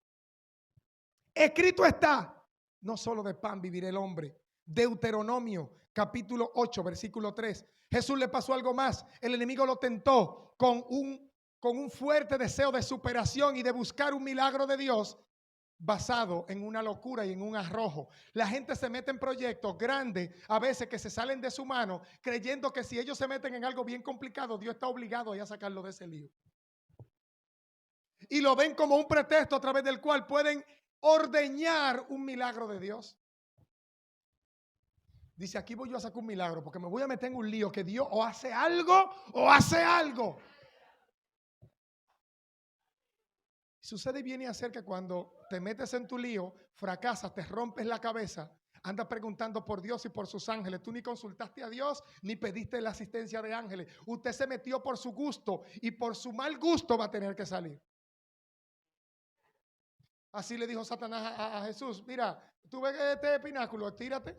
Escrito está, no solo de pan vivirá el hombre. Deuteronomio capítulo 8, versículo 3. Jesús le pasó algo más. El enemigo lo tentó con un fuerte deseo de superación y de buscar un milagro de Dios basado en una locura y en un arrojo. La gente se mete en proyectos grandes, a veces que se salen de su mano, creyendo que si ellos se meten en algo bien complicado, Dios está obligado a sacarlo de ese lío. Y lo ven como un pretexto a través del cual pueden ordeñar un milagro de Dios. Dice, aquí voy yo a sacar un milagro porque me voy a meter en un lío que Dios o hace algo o hace algo. Sucede y viene a ser que cuando te metes en tu lío, fracasas, te rompes la cabeza, andas preguntando por Dios y por sus ángeles. Tú ni consultaste a Dios ni pediste la asistencia de ángeles. Usted se metió por su gusto y por su mal gusto va a tener que salir. Así le dijo Satanás a Jesús, mira, tú ves este pináculo, tírate.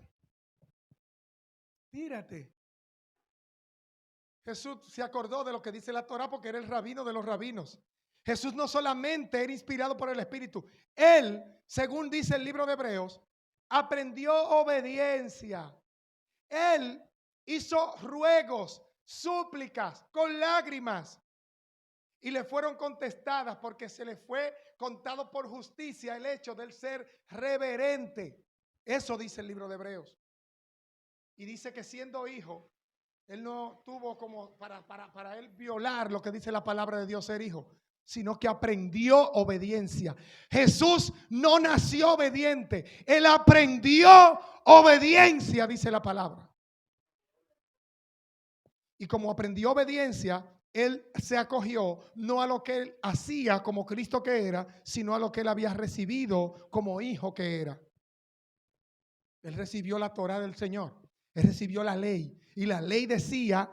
Tírate. Jesús se acordó de lo que dice la Torá porque era el rabino de los rabinos. Jesús no solamente era inspirado por el Espíritu. Él, según dice el libro de Hebreos, aprendió obediencia. Él hizo ruegos, súplicas, con lágrimas. Y le fueron contestadas porque se le fue contado por justicia el hecho del ser reverente. Eso dice el libro de Hebreos. Y dice que siendo hijo, él no tuvo como para él violar lo que dice la palabra de Dios ser hijo, sino que aprendió obediencia. Jesús no nació obediente, él aprendió obediencia, dice la palabra. Y como aprendió obediencia, él se acogió no a lo que él hacía como Cristo que era, sino a lo que él había recibido como hijo que era. Él recibió la Torá del Señor, él recibió la ley. Y la ley decía,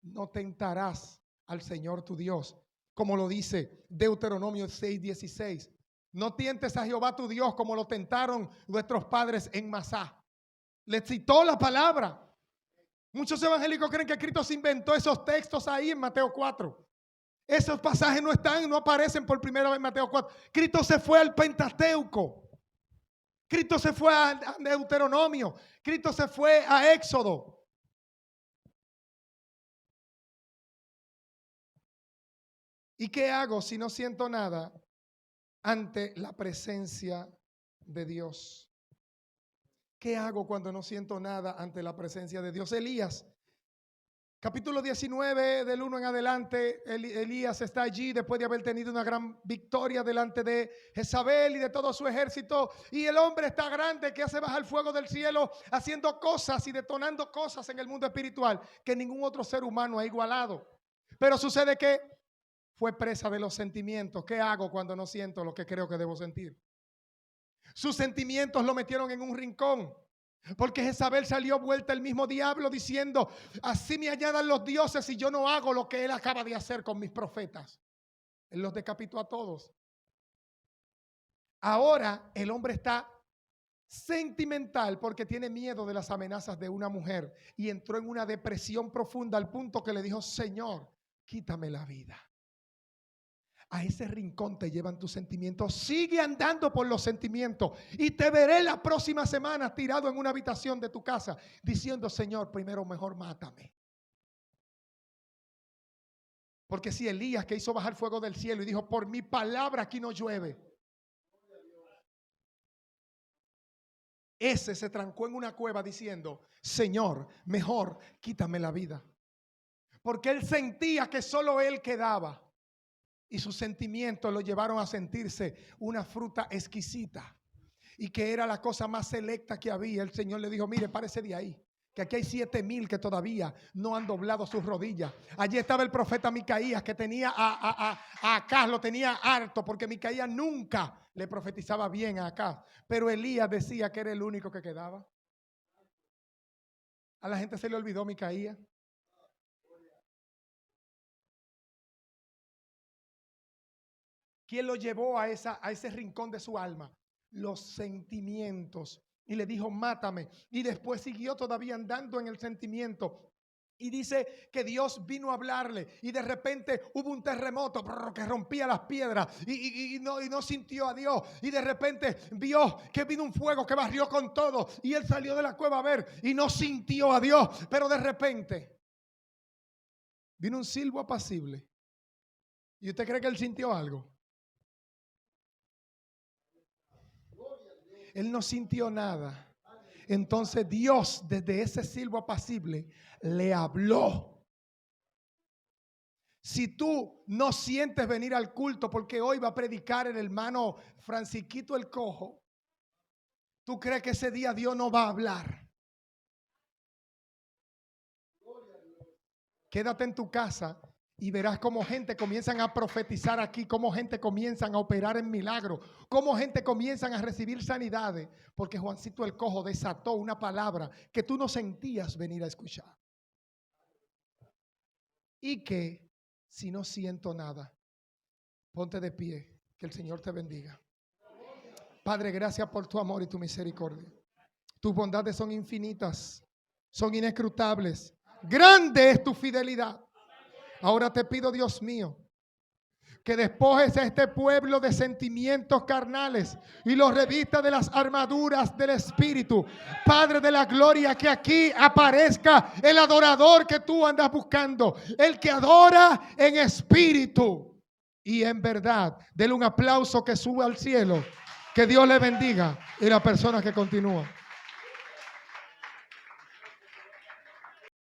no tentarás al Señor tu Dios. Como lo dice Deuteronomio 6:16. No tientes a Jehová tu Dios como lo tentaron nuestros padres en Masá. Le citó la palabra. Muchos evangélicos creen que Cristo se inventó esos textos ahí en Mateo 4. Esos pasajes no están, no aparecen por primera vez en Mateo 4. Cristo se fue al Pentateuco. Cristo se fue a Deuteronomio. Cristo se fue a Éxodo. ¿Y qué hago si no siento nada ante la presencia de Dios? ¿Qué hago cuando no siento nada ante la presencia de Dios? Elías, capítulo 19, del 1 en adelante, Elías está allí después de haber tenido una gran victoria delante de Jezabel y de todo su ejército. Y el hombre está grande que hace bajar fuego del cielo, haciendo cosas y detonando cosas en el mundo espiritual que ningún otro ser humano ha igualado. Pero sucede que fue presa de los sentimientos. ¿Qué hago cuando no siento lo que creo que debo sentir? Sus sentimientos lo metieron en un rincón. Porque Jezabel salió vuelta el mismo diablo diciendo, así me añadan los dioses si yo no hago lo que él acaba de hacer con mis profetas. Él los decapitó a todos. Ahora el hombre está sentimental porque tiene miedo de las amenazas de una mujer y entró en una depresión profunda al punto que le dijo, Señor, quítame la vida. A ese rincón te llevan tus sentimientos. Sigue andando por los sentimientos y te veré la próxima semana tirado en una habitación de tu casa diciendo, Señor, primero mejor mátame. Porque si Elías, que hizo bajar fuego del cielo y dijo, por mi palabra aquí no llueve, ese se trancó en una cueva diciendo, Señor, mejor quítame la vida. Porque él sentía que solo él quedaba. Y sus sentimientos lo llevaron a sentirse una fruta exquisita. Y que era la cosa más selecta que había. El Señor le dijo, mire, párese de ahí. Que aquí hay 7,000 que todavía no han doblado sus rodillas. Allí estaba el profeta Micaías que tenía a Acaz, lo tenía harto. Porque Micaías nunca le profetizaba bien a Acaz. Pero Elías decía que era el único que quedaba. A la gente se le olvidó Micaías. ¿Quién lo llevó a ese rincón de su alma? Los sentimientos. Y le dijo, mátame. Y después siguió todavía andando en el sentimiento. Y dice que Dios vino a hablarle. Y de repente hubo un terremoto que rompía las piedras. Y no sintió a Dios. Y de repente vio que vino un fuego que barrió con todo. Y él salió de la cueva a ver. Y no sintió a Dios. Pero de repente vino un silbo apacible. ¿Y usted cree que él sintió algo? Él no sintió nada. Entonces Dios desde ese silbo apacible le habló. Si tú no sientes venir al culto porque hoy va a predicar el hermano Francisquito el Cojo, ¿tú crees que ese día Dios no va a hablar? Quédate en tu casa y verás cómo gente comienzan a profetizar aquí, cómo gente comienzan a operar en milagros, cómo gente comienzan a recibir sanidades, porque Juancito el Cojo desató una palabra que tú no sentías venir a escuchar. Y que si no siento nada, ponte de pie, que el Señor te bendiga. Padre, gracias por tu amor y tu misericordia. Tus bondades son infinitas, son inescrutables. Grande es tu fidelidad. Ahora te pido, Dios mío, que despojes a este pueblo de sentimientos carnales y los revistas de las armaduras del Espíritu. Padre de la gloria, que aquí aparezca el adorador que tú andas buscando, el que adora en espíritu y en verdad. Dele un aplauso que suba al cielo. Que Dios le bendiga y la persona que continúa.